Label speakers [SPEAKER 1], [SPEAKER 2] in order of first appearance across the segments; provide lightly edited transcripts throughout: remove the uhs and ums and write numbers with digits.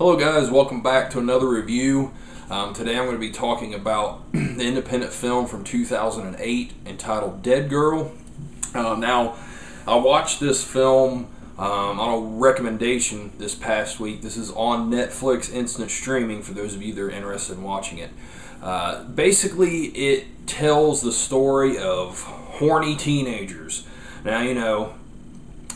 [SPEAKER 1] Hello guys, welcome back to another review. Today I'm going to be talking about the independent film from 2008 entitled Dead Girl. Now, I watched this film on a recommendation this past week. This is on Netflix instant streaming for those of you that are interested in watching it. Basically, it tells the story of horny teenagers. Now, you know,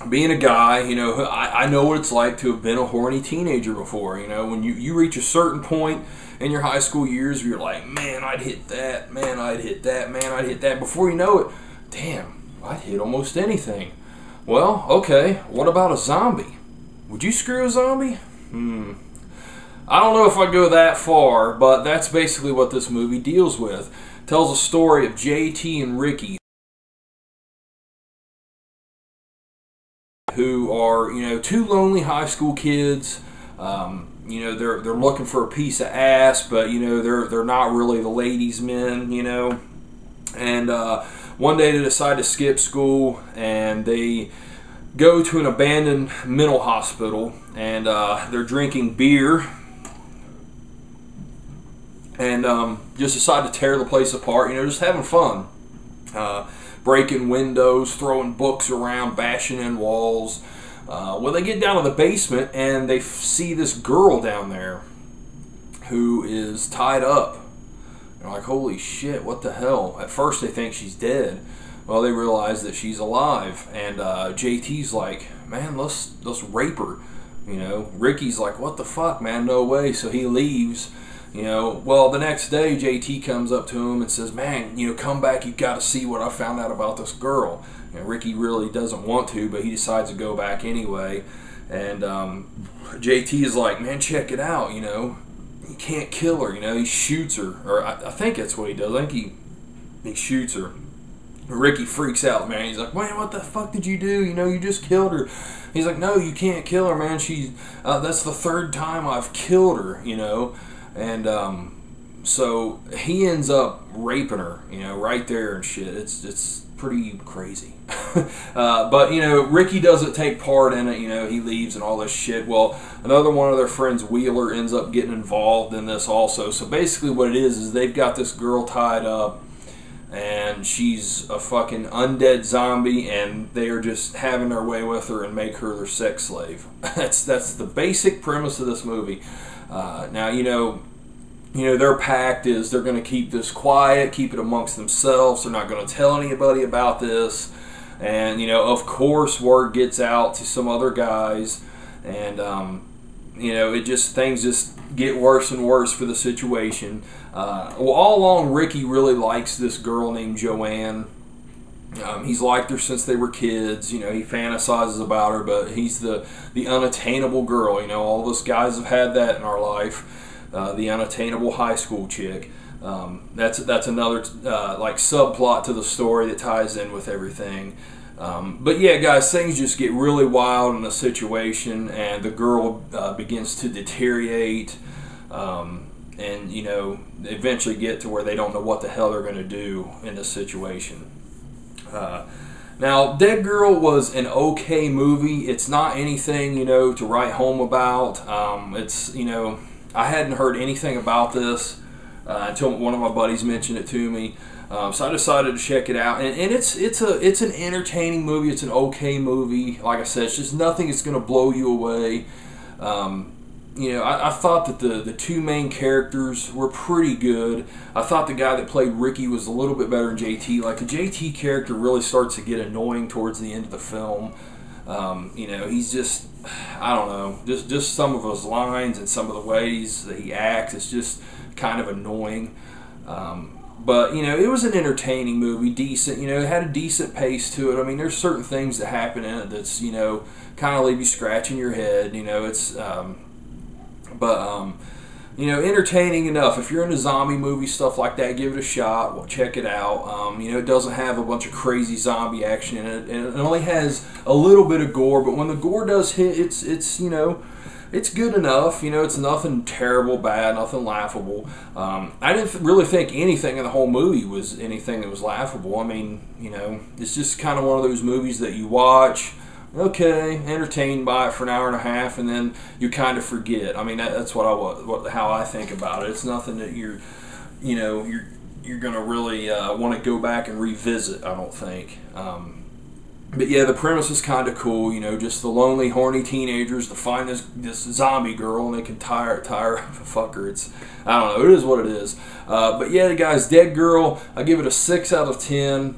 [SPEAKER 1] being a guy, you know, I know what it's like to have been a horny teenager before. You know, when you reach a certain point in your high school years where you're like, man, I'd hit that, man, I'd hit that, man, I'd hit that. Before you know it, damn, I'd hit almost anything. Well, okay, what about a zombie? Would you screw a zombie? I don't know if I go that far, but that's basically what this movie deals with. It tells a story of JT and Ricky, who are, you know, two lonely high school kids. You know, they're looking for a piece of ass, but you know they're not really the ladies' men, you know. And one day they decide to skip school and they go to an abandoned mental hospital, and they're drinking beer and just decide to tear the place apart. You know, just having fun. Breaking windows, throwing books around, bashing in walls. Well, they get down to the basement and they see this girl down there who is tied up. They're like, holy shit, what the hell? At first they think she's dead. Well, they realize that she's alive, and JT's like, man, let's rape her. You know, Ricky's like, what the fuck, man, no way. So he leaves. You know, well, the next day, JT comes up to him and says, man, you know, come back, you've got to see what I found out about this girl. And Ricky really doesn't want to, but he decides to go back anyway. And JT is like, man, check it out, you know. You can't kill her, you know. He shoots her, or I think that's what he does. I think he shoots her. Ricky freaks out, man. He's like, man, what the fuck did you do? You know, you just killed her. He's like, no, you can't kill her, man. That's the third time I've killed her, you know. And so he ends up raping her, you know, right there and shit. It's pretty crazy. But, you know, Ricky doesn't take part in it, you know, he leaves and all this shit. Well, another one of their friends, Wheeler, ends up getting involved in this also. So basically what it is they've got this girl tied up, and she's a fucking undead zombie, and they are just having their way with her and make her their sex slave. That's the basic premise of this movie. Now, you know, their pact is they're going to keep this quiet, keep it amongst themselves. They're not going to tell anybody about this. And, you know, of course, word gets out to some other guys. And, you know, things just get worse and worse for the situation. Well, all along, Ricky really likes this girl named Joanne. He's liked her since they were kids. You know, he fantasizes about her, but he's the unattainable girl. You know, all of us guys have had that in our life. The unattainable high school chick. That's another like subplot to the story that ties in with everything. But yeah, guys, things just get really wild in the situation, and the girl begins to deteriorate. And you know, eventually get to where they don't know what the hell they're going to do in this situation. Now, Dead Girl was an okay movie. It's not anything, you know, to write home about. It's, you know, I hadn't heard anything about this until one of my buddies mentioned it to me. So I decided to check it out, and it's an entertaining movie. It's an okay movie. Like I said, it's just nothing that's going to blow you away. You know, I thought that the two main characters were pretty good. I thought the guy that played Ricky was a little bit better than JT. Like, the JT character really starts to get annoying towards the end of the film. You know, he's just, I don't know, just some of his lines and some of the ways that he acts, it's just kind of annoying. But, you know, it was an entertaining movie, decent. You know, it had a decent pace to it. I mean, there's certain things that happen in it that's, you know, kind of leave you scratching your head. You know, it's... you know, entertaining enough. If you're into zombie movie stuff like that, give it a shot. Well, check it out. You know, it doesn't have a bunch of crazy zombie action in it, and it only has a little bit of gore. But when the gore does hit, it's you know, it's good enough. You know, it's nothing terrible, bad, nothing laughable. I didn't really think anything in the whole movie was anything that was laughable. I mean, you know, it's just kind of one of those movies that you watch, okay, entertained by it for an hour and a half, and then you kind of forget. I mean, that's how I think about it. It's nothing that you're gonna really want to go back and revisit. I don't think. But yeah, the premise is kind of cool. Just the lonely, horny teenagers to find this zombie girl, and they can tire fuck her. I don't know. It is what it is. But yeah, guys, Dead Girl. I give it a 6 out of 10.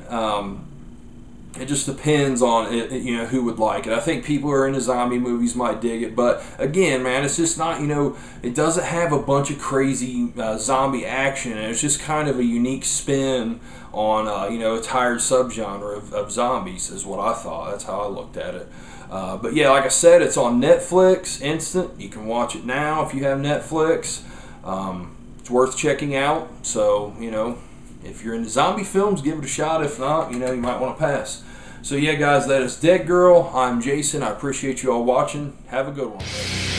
[SPEAKER 1] It just depends on it, who would like it. I think people who are into zombie movies might dig it, but again, man, it's just not, it doesn't have a bunch of crazy zombie action, and it's just kind of a unique spin on, a tired subgenre of zombies, is what I thought. That's how I looked at it. But yeah, like I said, it's on Netflix Instant. You can watch it now if you have Netflix. It's worth checking out. So, if you're into zombie films, give it a shot. If not, you might want to pass. So yeah, guys, that is Dead Girl. I'm Jason. I appreciate you all watching. Have a good one.